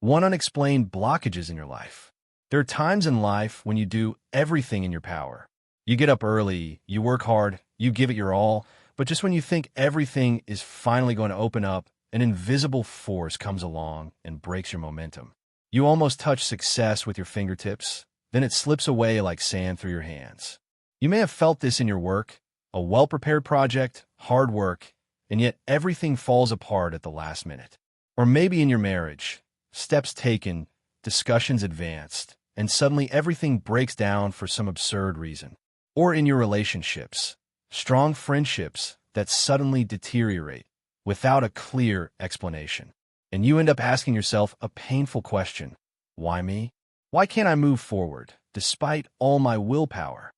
One, unexplained blockages in your life. There are times in life when you do everything in your power. You get up early, you work hard, you give it your all, but just when you think everything is finally going to open up, an invisible force comes along and breaks your momentum. You almost touch success with your fingertips, then it slips away like sand through your hands. You may have felt this in your work, a well-prepared project, hard work, and yet everything falls apart at the last minute. Or maybe in your marriage, steps taken, discussions advanced, and suddenly everything breaks down for some absurd reason. Or in your relationships, strong friendships that suddenly deteriorate without a clear explanation. And you end up asking yourself a painful question. Why me? Why can't I move forward, despite all my willpower?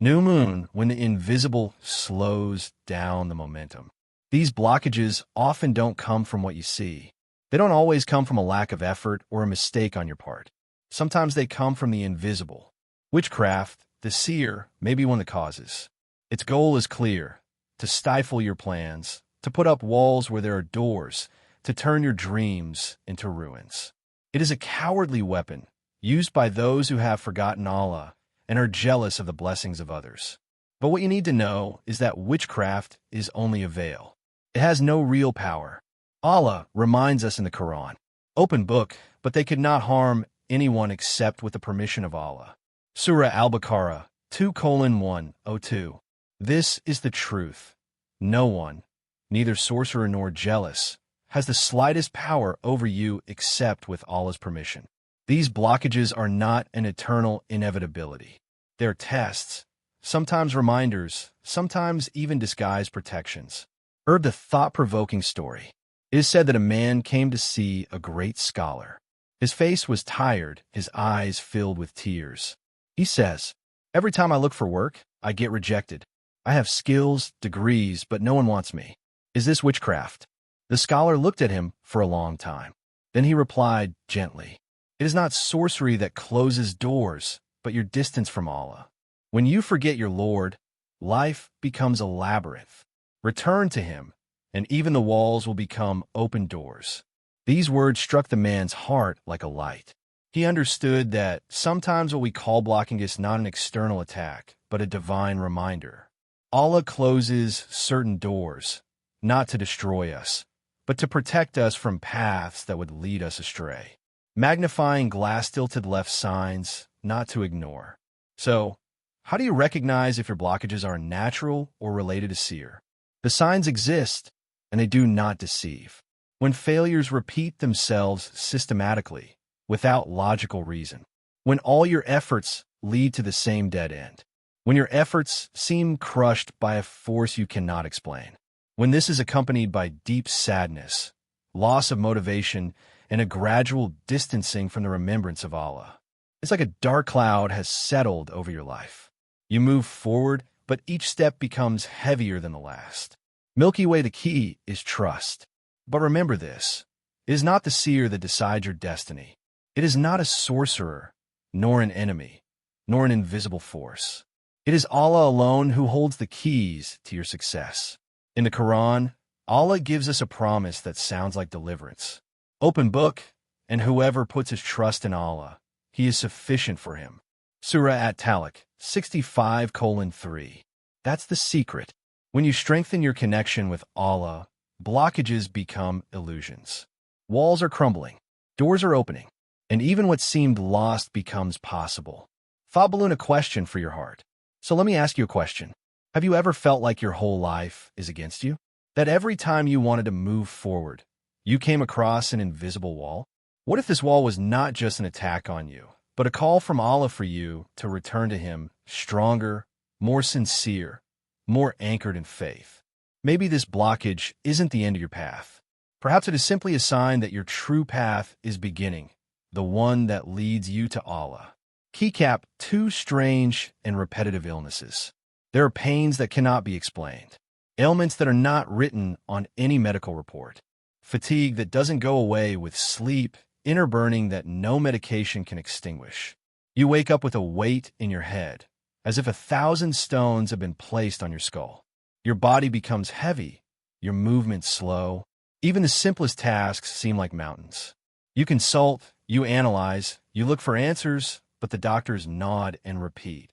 New moon, when the invisible slows down the momentum. These blockages often don't come from what you see. They don't always come from a lack of effort or a mistake on your part. Sometimes they come from the invisible. Witchcraft, the Sihr, may be one of the causes. Its goal is clear: to stifle your plans, to put up walls where there are doors, to turn your dreams into ruins. It is a cowardly weapon, used by those who have forgotten Allah and are jealous of the blessings of others. But what you need to know is that witchcraft is only a veil. It has no real power. Allah reminds us in the Qur'an, open book, but they could not harm anyone except with the permission of Allah. Surah Al-Baqarah 2:102. This is the truth. No one, neither sorcerer nor jealous, has the slightest power over you except with Allah's permission. These blockages are not an eternal inevitability. They're tests, sometimes reminders, sometimes even disguised protections. Heard the thought-provoking story. It is said that a man came to see a great scholar. His face was tired, his eyes filled with tears. He says, "Every time I look for work, I get rejected. I have skills, degrees, but no one wants me. Is this witchcraft?" The scholar looked at him for a long time. Then he replied gently, "It is not sorcery that closes doors, but your distance from Allah. When you forget your Lord, life becomes a labyrinth. Return to Him, and even the walls will become open doors." These words struck the man's heart like a light. He understood that sometimes what we call blocking is not an external attack, but a divine reminder. Allah closes certain doors, not to destroy us, but to protect us from paths that would lead us astray. Magnifying glass-tilted left signs, not to ignore. So, how do you recognize if your blockages are natural or related to Sihr? The signs exist, and they do not deceive. When failures repeat themselves systematically, without logical reason. When all your efforts lead to the same dead end. When your efforts seem crushed by a force you cannot explain. When this is accompanied by deep sadness, loss of motivation, and a gradual distancing from the remembrance of Allah. It's like a dark cloud has settled over your life. You move forward, but each step becomes heavier than the last. Milky Way, the key is trust. But remember this, it is not the seer that decides your destiny. It is not a sorcerer, nor an enemy, nor an invisible force. It is Allah alone who holds the keys to your success. In the Qur'an, Allah gives us a promise that sounds like deliverance. Open book, and whoever puts his trust in Allah, He is sufficient for him. Surah At-Talaq 65:3. That's the secret. When you strengthen your connection with Allah, blockages become illusions. Walls are crumbling, doors are opening, and even what seemed lost becomes possible. Thought balloon, a question for your heart. So let me ask you a question. Have you ever felt like your whole life is against you? That every time you wanted to move forward, you came across an invisible wall? What if this wall was not just an attack on you, but a call from Allah for you to return to Him stronger, more sincere, more anchored in faith? Maybe this blockage isn't the end of your path. Perhaps it is simply a sign that your true path is beginning, the one that leads you to Allah. Keycap: 2 strange and repetitive illnesses. There are pains that cannot be explained. Ailments that are not written on any medical report. Fatigue that doesn't go away with sleep. Inner burning that no medication can extinguish. You wake up with a weight in your head, as if 1,000 stones have been placed on your skull. Your body becomes heavy, your movements slow. Even the simplest tasks seem like mountains. You consult, you analyze, you look for answers, but the doctors nod and repeat.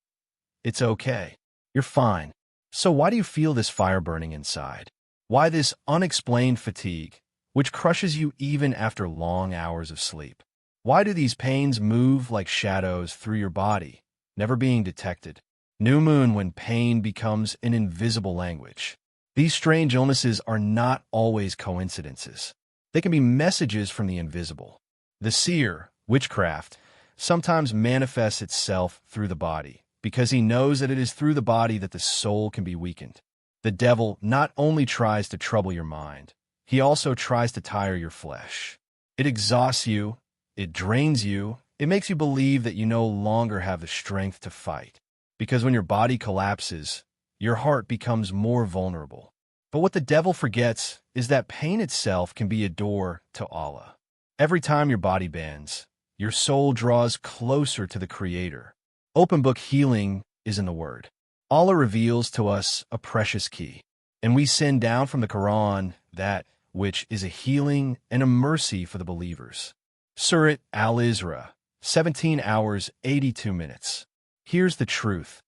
It's okay. You're fine. So why do you feel this fire burning inside? Why this unexplained fatigue, which crushes you even after long hours of sleep? Why do these pains move like shadows through your body, never being detected? New moon when pain becomes an invisible language. These strange illnesses are not always coincidences. They can be messages from the invisible. The Sihr, witchcraft, sometimes manifests itself through the body, because he knows that it is through the body that the soul can be weakened. The devil not only tries to trouble your mind, he also tries to tire your flesh. It exhausts you, it drains you, it makes you believe that you no longer have the strength to fight. Because when your body collapses, your heart becomes more vulnerable. But what the devil forgets is that pain itself can be a door to Allah. Every time your body bends, your soul draws closer to the Creator. Open book healing is in the Word. Allah reveals to us a precious key, and we send down from the Qur'an that which is a healing and a mercy for the believers. Surah Al-Isra, 17 hours, 82 minutes. Here's the truth.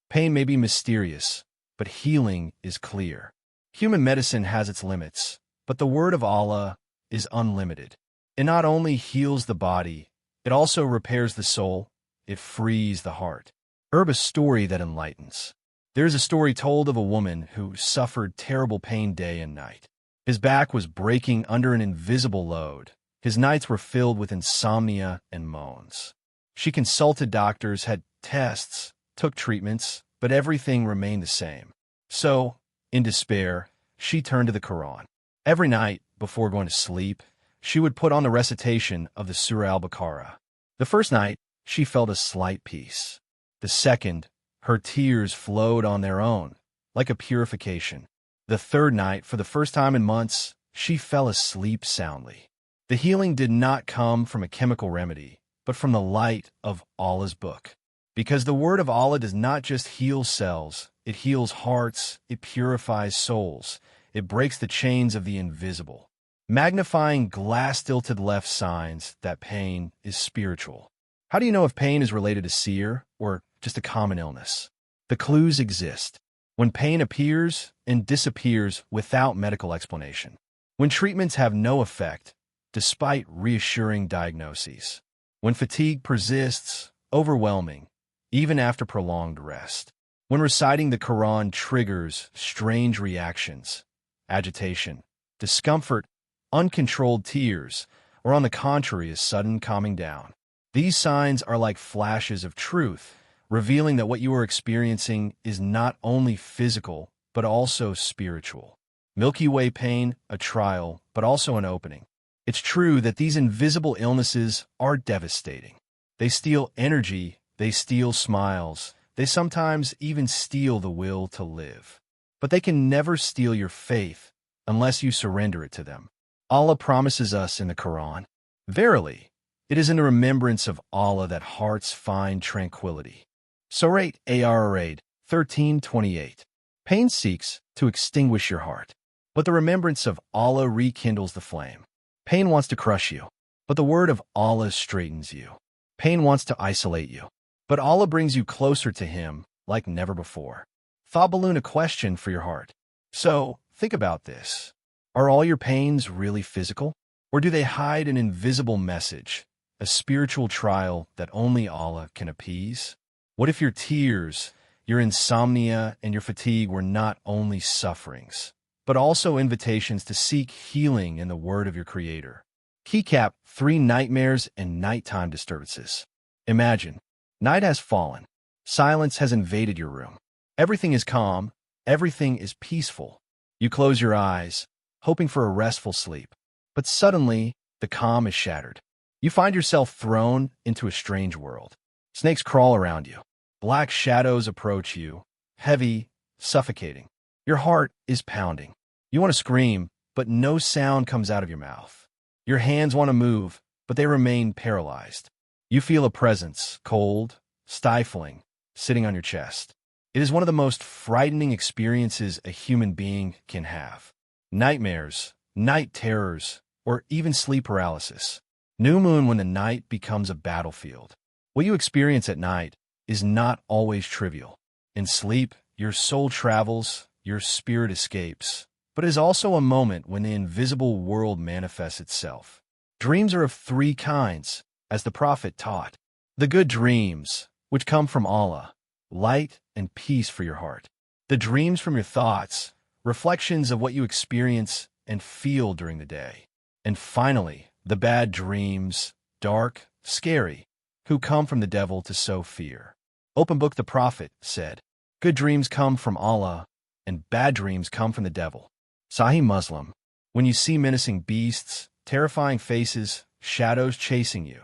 Pain may be mysterious, but healing is clear. Human medicine has its limits, but the word of Allah is unlimited. It not only heals the body, it also repairs the soul, it frees the heart. A story that enlightens. There's a story told of a woman who suffered terrible pain day and night. His back was breaking under an invisible load. His nights were filled with insomnia and moans. She consulted doctors, had tests, took treatments, but everything remained the same. So, in despair, she turned to the Qur'an. Every night, before going to sleep, she would put on the recitation of the Surah Al-Baqarah. The first night, she felt a slight peace. The second, her tears flowed on their own, like a purification. The third night, for the first time in months, she fell asleep soundly. The healing did not come from a chemical remedy, but from the light of Allah's book. Because the word of Allah does not just heal cells, it heals hearts, it purifies souls, it breaks the chains of the invisible. Magnifying glass tilted left signs that pain is spiritual. How do you know if pain is related to Sihr or just a common illness? The clues exist. When pain appears and disappears without medical explanation. When treatments have no effect, despite reassuring diagnoses. When fatigue persists, overwhelming, even after prolonged rest. When reciting the Qur'an triggers strange reactions, agitation, discomfort, uncontrolled tears, or on the contrary, a sudden calming down. These signs are like flashes of truth, revealing that what you are experiencing is not only physical, but also spiritual. Milky Way pain, a trial, but also an opening. It's true that these invisible illnesses are devastating. They steal energy, they steal smiles, they sometimes even steal the will to live. But they can never steal your faith unless you surrender it to them. Allah promises us in the Qur'an, "Verily, it is in the remembrance of Allah that hearts find tranquility." Surah Ar 13:28. Pain seeks to extinguish your heart, but the remembrance of Allah rekindles the flame. Pain wants to crush you, but the word of Allah straightens you. Pain wants to isolate you, but Allah brings you closer to Him like never before. Thought balloon, a question for your heart. So, think about this. Are all your pains really physical? Or do they hide an invisible message, a spiritual trial that only Allah can appease? What if your tears, your insomnia, and your fatigue were not only sufferings, but also invitations to seek healing in the word of your Creator? Keycap: 3 nightmares and nighttime disturbances. Imagine, night has fallen. Silence has invaded your room. Everything is calm. Everything is peaceful. You close your eyes, hoping for a restful sleep. But suddenly, the calm is shattered. You find yourself thrown into a strange world. Snakes crawl around you. Black shadows approach you, heavy, suffocating. Your heart is pounding. You want to scream, but no sound comes out of your mouth. Your hands want to move, but they remain paralyzed. You feel a presence, cold, stifling, sitting on your chest. It is one of the most frightening experiences a human being can have. Nightmares, night terrors, or even sleep paralysis. New moon when the night becomes a battlefield. What you experience at night is not always trivial. In sleep, your soul travels, your spirit escapes, but it is also a moment when the invisible world manifests itself. Dreams are of three kinds, as the Prophet taught. The good dreams, which come from Allah, light and peace for your heart. The dreams from your thoughts, reflections of what you experience and feel during the day. And finally, the bad dreams, dark, scary, who come from the devil to sow fear. Open Book the Prophet said, "Good dreams come from Allah, and bad dreams come from the devil." Sahih Muslim. When you see menacing beasts, terrifying faces, shadows chasing you,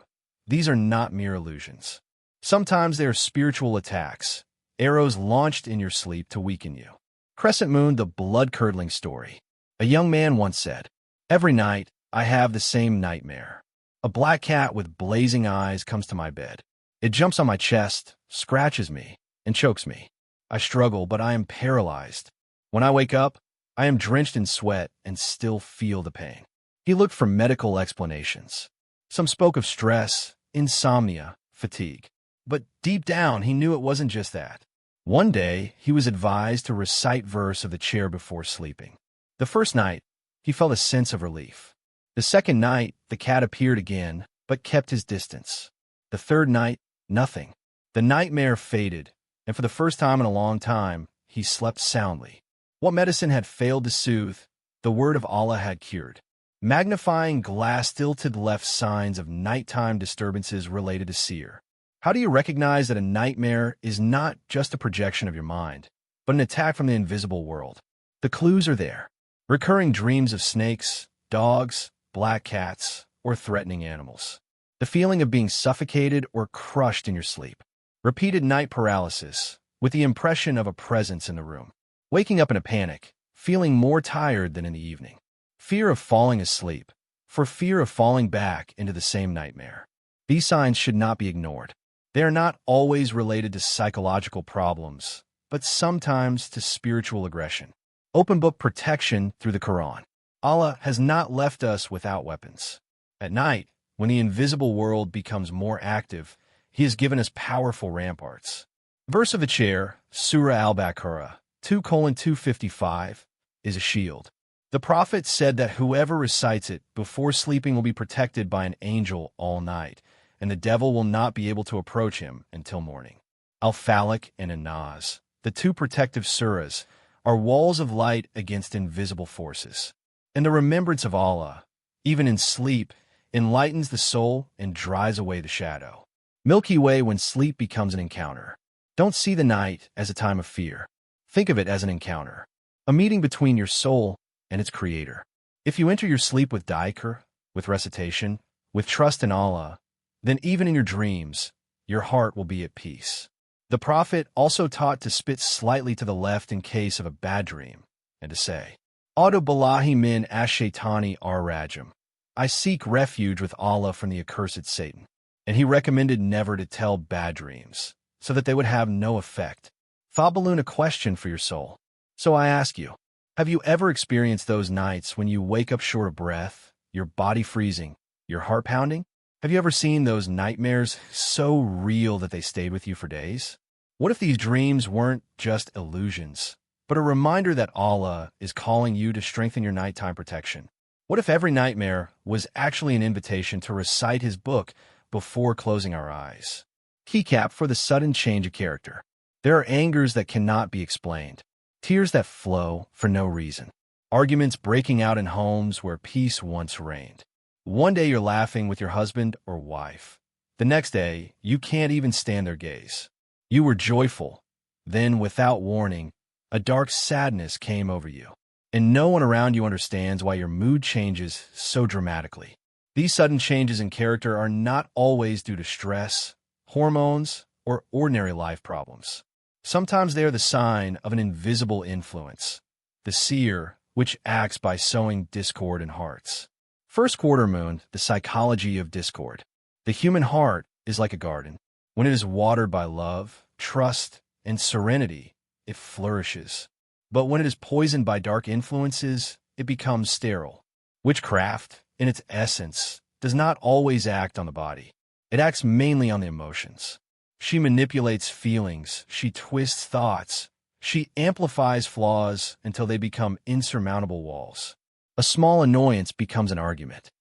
these are not mere illusions. Sometimes they are spiritual attacks, arrows launched in your sleep to weaken you. Crescent Moon, the blood-curdling story. A young man once said, "Every night, I have the same nightmare. A black cat with blazing eyes comes to my bed. It jumps on my chest, scratches me, and chokes me. I struggle, but I am paralyzed. When I wake up, I am drenched in sweat and still feel the pain." He looked for medical explanations. Some spoke of stress, insomnia, fatigue. But deep down, he knew it wasn't just that. One day, he was advised to recite verse of the chair before sleeping. The first night, he felt a sense of relief. The second night, the cat appeared again, but kept his distance. The third night, nothing. The nightmare faded, and for the first time in a long time, he slept soundly. What medicine had failed to soothe, the word of Allah had cured. Magnifying glass tilted left signs of nighttime disturbances related to Sihr. How do you recognize that a nightmare is not just a projection of your mind, but an attack from the invisible world? The clues are there. Recurring dreams of snakes, dogs, black cats, or threatening animals. The feeling of being suffocated or crushed in your sleep. Repeated night paralysis, with the impression of a presence in the room. Waking up in a panic, feeling more tired than in the evening. Fear of falling asleep, for fear of falling back into the same nightmare. These signs should not be ignored. They are not always related to psychological problems, but sometimes to spiritual aggression. Open book protection through the Qur'an. Allah has not left us without weapons. At night, when the invisible world becomes more active, He has given us powerful ramparts. Verse of the chair, Surah Al-Baqarah, 2:255, is a shield. The Prophet said that whoever recites it before sleeping will be protected by an angel all night, and the devil will not be able to approach him until morning. Al-Falaq and An-Nas, the two protective surahs, are walls of light against invisible forces. And the remembrance of Allah, even in sleep, enlightens the soul and drives away the shadow. Milky Way when sleep becomes an encounter. Don't see the night as a time of fear. Think of it as an encounter, a meeting between your soul and its creator. If you enter your sleep with dhikr, with recitation, with trust in Allah, then even in your dreams, your heart will be at peace. The Prophet also taught to spit slightly to the left in case of a bad dream, and to say, Audu billahi min ash-shaytani ar-rajim. I seek refuge with Allah from the accursed Satan. And he recommended never to tell bad dreams, so that they would have no effect. Thought balloon, a question for your soul. So I ask you, have you ever experienced those nights when you wake up short of breath, your body freezing, your heart pounding? Have you ever seen those nightmares so real that they stayed with you for days? What if these dreams weren't just illusions, but a reminder that Allah is calling you to strengthen your nighttime protection? What if every nightmare was actually an invitation to recite His book before closing our eyes? Keycap for the sudden change of character. There are angers that cannot be explained, tears that flow for no reason, arguments breaking out in homes where peace once reigned. One day you're laughing with your husband or wife. The next day, you can't even stand their gaze. You were joyful. Then, without warning, a dark sadness came over you, and no one around you understands why your mood changes so dramatically. These sudden changes in character are not always due to stress, hormones, or ordinary life problems. Sometimes they are the sign of an invisible influence, the Sihr, which acts by sowing discord in hearts. First quarter moon, the psychology of discord. The human heart is like a garden. When it is watered by love, trust, and serenity, it flourishes. But when it is poisoned by dark influences, it becomes sterile. Witchcraft, in its essence, does not always act on the body. It acts mainly on the emotions. She manipulates feelings, she twists thoughts, she amplifies flaws until they become insurmountable walls. A small annoyance becomes an argument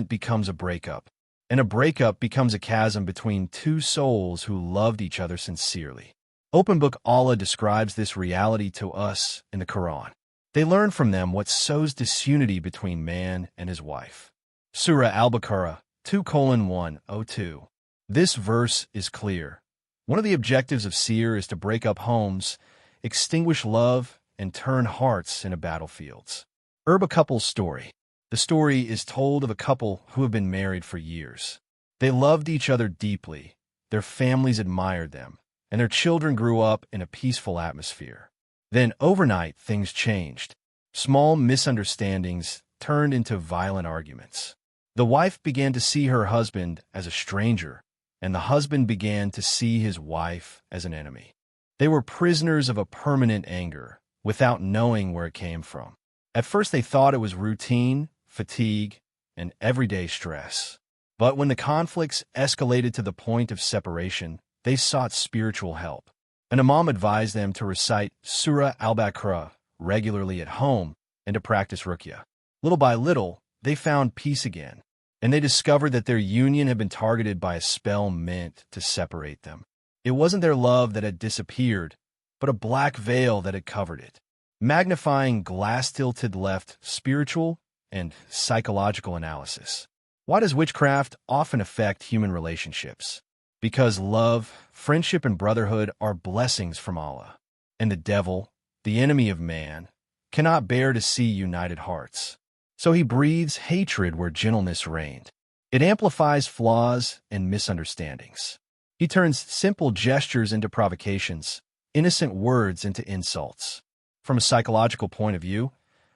becomes a breakup, and a breakup becomes a chasm between two souls who loved each other sincerely. Open Book Allah describes this reality to us in the Qur'an. They learn from them what sows disunity between man and his wife. Surah Al-Baqarah 2:102. This verse is clear. One of the objectives of Sihr is to break up homes, extinguish love, and turn hearts into battlefields. A couple's story. The story is told of a couple who have been married for years. They loved each other deeply, their families admired them, and their children grew up in a peaceful atmosphere. Then, overnight, things changed. Small misunderstandings turned into violent arguments. The wife began to see her husband as a stranger, and the husband began to see his wife as an enemy. They were prisoners of a permanent anger, without knowing where it came from. At first they thought it was routine, fatigue, and everyday stress. But when the conflicts escalated to the point of separation, they sought spiritual help. An imam advised them to recite Surah Al-Baqarah regularly at home and to practice ruqyah. Little by little, they found peace again, and they discovered that their union had been targeted by a spell meant to separate them. It wasn't their love that had disappeared, but a black veil that had covered it. Magnifying glass-tilted left spiritual and psychological analysis. Why does witchcraft often affect human relationships? Because love, friendship, and brotherhood are blessings from Allah, and the devil, the enemy of man, cannot bear to see united hearts. So he breathes hatred where gentleness reigned. It amplifies flaws and misunderstandings. He turns simple gestures into provocations, innocent words into insults. From a psychological point of view,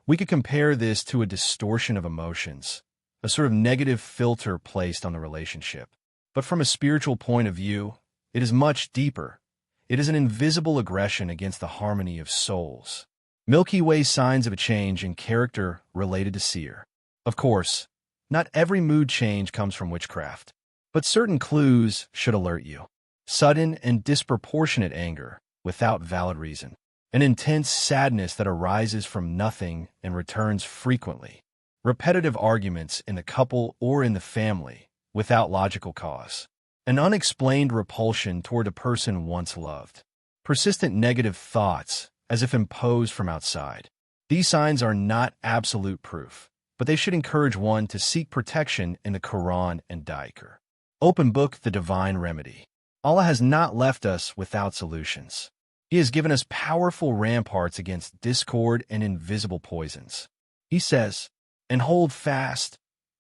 we could compare this to a distortion of emotions, a sort of negative filter placed on the relationship. But from a spiritual point of view, it is much deeper. It is an invisible aggression against the harmony of souls. Milky Way signs of a change in character related to Sihr. Of course, not every mood change comes from witchcraft, but certain clues should alert you. Sudden and disproportionate anger without valid reason. An intense sadness that arises from nothing and returns frequently. Repetitive arguments in the couple or in the family without logical cause. An unexplained repulsion toward a person once loved. Persistent negative thoughts as if imposed from outside. These signs are not absolute proof, but they should encourage one to seek protection in the Qur'an and dhikr. Open Book, the Divine Remedy. Allah has not left us without solutions. He has given us powerful ramparts against discord and invisible poisons. He says, "And hold fast,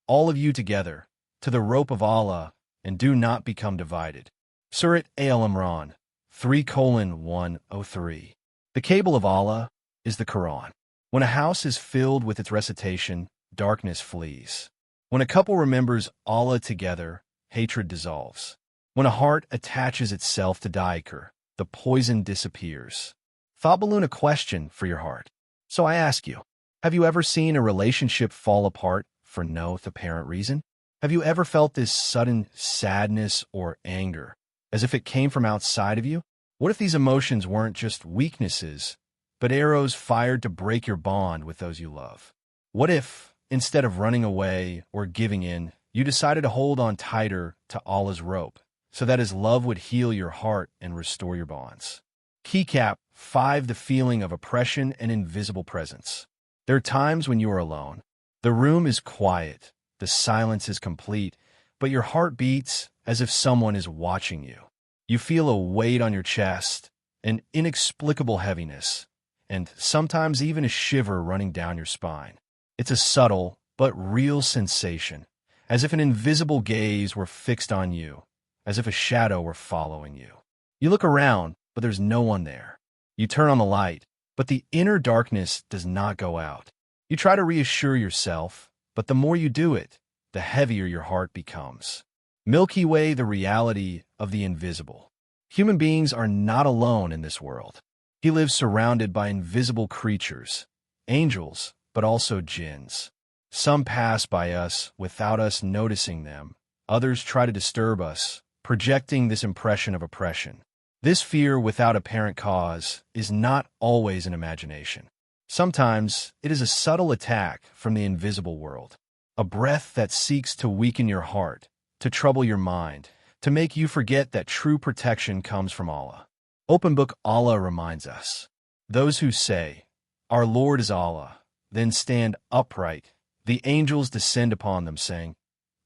all of you together, to the rope of Allah, and do not become divided." Surah Al-Imran 3:103. The cable of Allah is the Qur'an. When a house is filled with its recitation, darkness flees. When a couple remembers Allah together, hatred dissolves. When a heart attaches itself to dhikr, the poison disappears. Thought balloon, a question for your heart. So I ask you, have you ever seen a relationship fall apart for no apparent reason? Have you ever felt this sudden sadness or anger, as if it came from outside of you? What if these emotions weren't just weaknesses, but arrows fired to break your bond with those you love? What if, instead of running away or giving in, you decided to hold on tighter to Allah's rope, so that His love would heal your heart and restore your bonds? Keycap 5. The feeling of oppression and invisible presence. There are times when you are alone. The room is quiet, the silence is complete, but your heart beats as if someone is watching you. You feel a weight on your chest, an inexplicable heaviness, and sometimes even a shiver running down your spine. It's a subtle but real sensation, as if an invisible gaze were fixed on you, as if a shadow were following you. You look around, but there's no one there. You turn on the light, but the inner darkness does not go out. You try to reassure yourself, but the more you do it, the heavier your heart becomes. Milky Way, the reality of the invisible. Human beings are not alone in this world. He lives surrounded by invisible creatures, angels, but also jinns. Some pass by us without us noticing them. Others try to disturb us, projecting this impression of oppression. This fear without apparent cause is not always an imagination. Sometimes it is a subtle attack from the invisible world, a breath that seeks to weaken your heart, to trouble your mind, to make you forget that true protection comes from Allah. Open Book Allah reminds us, those who say, "Our Lord is Allah," then stand upright. The angels descend upon them, saying,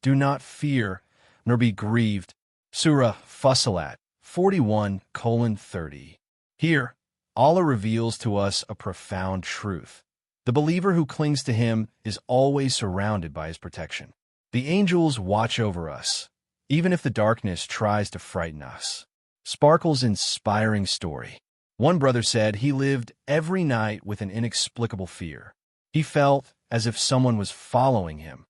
"Do not fear, nor be grieved." Surah Fussilat 41:30. Here, Allah reveals to us a profound truth. The believer who clings to Him is always surrounded by His protection. The angels watch over us, even if the darkness tries to frighten us. Sparkle's inspiring story. One brother said he lived every night with an inexplicable fear. He felt as if someone was following him,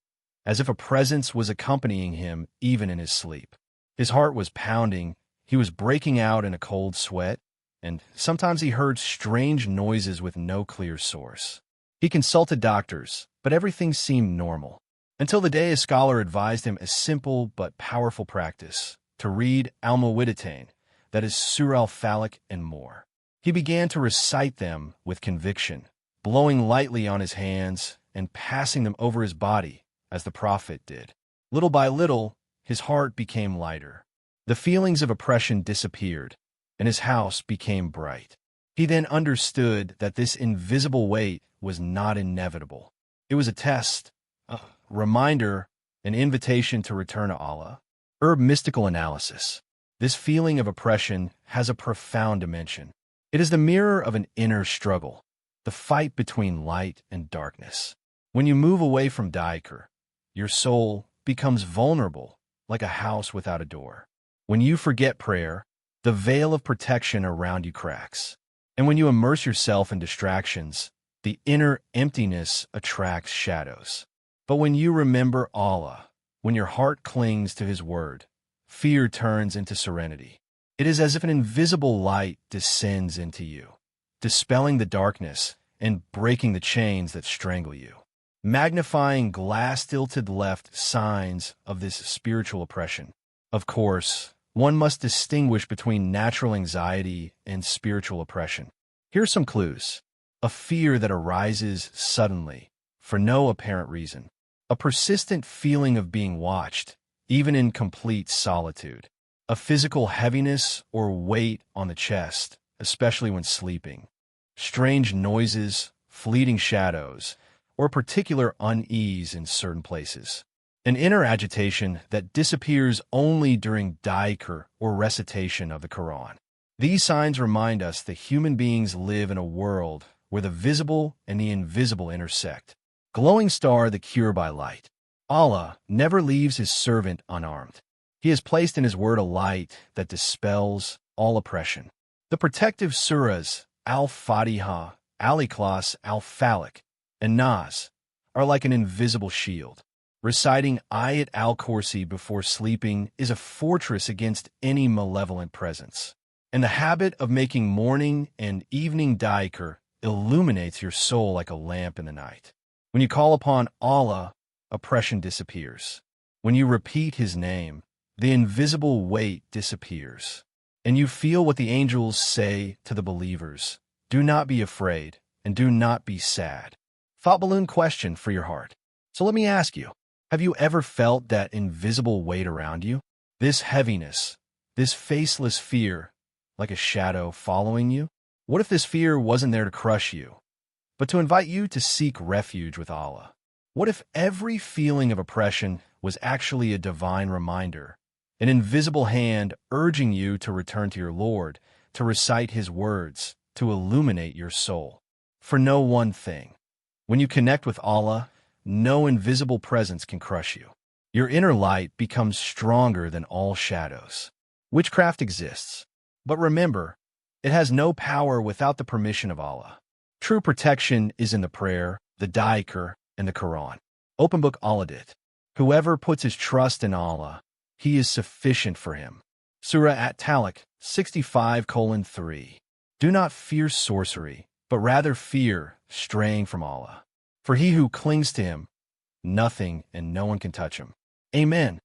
as if a presence was accompanying him even in his sleep. His heart was pounding, he was breaking out in a cold sweat, and sometimes he heard strange noises with no clear source. He consulted doctors, but everything seemed normal, until the day a scholar advised him a simple but powerful practice, to read Al-Muwwidatayn, that is Surah Al-Falaq and more. He began to recite them with conviction, blowing lightly on his hands and passing them over his body, as the Prophet did. Little by little, his heart became lighter. The feelings of oppression disappeared, and his house became bright. He then understood that this invisible weight was not inevitable. It was a test, a reminder, an invitation to return to Allah. Mystical analysis. This feeling of oppression has a profound dimension. It is the mirror of an inner struggle, the fight between light and darkness. When you move away from dhikr, your soul becomes vulnerable, like a house without a door. When you forget prayer, the veil of protection around you cracks. And when you immerse yourself in distractions, the inner emptiness attracts shadows. But when you remember Allah, when your heart clings to His word, fear turns into serenity. It is as if an invisible light descends into you, dispelling the darkness and breaking the chains that strangle you. Magnifying glass-tilted left signs of this spiritual oppression. Of course, one must distinguish between natural anxiety and spiritual oppression. Here are some clues. A fear that arises suddenly, for no apparent reason. A persistent feeling of being watched, even in complete solitude. A physical heaviness or weight on the chest, especially when sleeping. Strange noises, fleeting shadows, or particular unease in certain places. An inner agitation that disappears only during dhikr or recitation of the Qur'an. These signs remind us that human beings live in a world where the visible and the invisible intersect. Glowing star, the cure by light. Allah never leaves His servant unarmed. He has placed in His word a light that dispels all oppression. The protective surahs, Al-Fatiha, Al-Ikhlas, Al-Falaq, and Nas, are like an invisible shield. Reciting Ayat al-Kursi before sleeping is a fortress against any malevolent presence. And the habit of making morning and evening dhikr illuminates your soul like a lamp in the night. When you call upon Allah, oppression disappears. When you repeat His name, the invisible weight disappears. And you feel what the angels say to the believers: do not be afraid, and do not be sad. Thought balloon question for your heart. So let me ask you, have you ever felt that invisible weight around you? This heaviness, this faceless fear, like a shadow following you? What if this fear wasn't there to crush you, but to invite you to seek refuge with Allah? What if every feeling of oppression was actually a divine reminder, an invisible hand urging you to return to your Lord, to recite His words, to illuminate your soul? For no one thing. When you connect with Allah, no invisible presence can crush you. Your inner light becomes stronger than all shadows. Witchcraft exists, but remember, it has no power without the permission of Allah. True protection is in the prayer, the dhikr, and the Qur'an. Open Book Allah did. Whoever puts his trust in Allah, He is sufficient for him. Surah At-Talaq 65:3. Do not fear sorcery, but rather fear straying from Allah. For he who clings to Him Nothing and no one can touch him. Amen.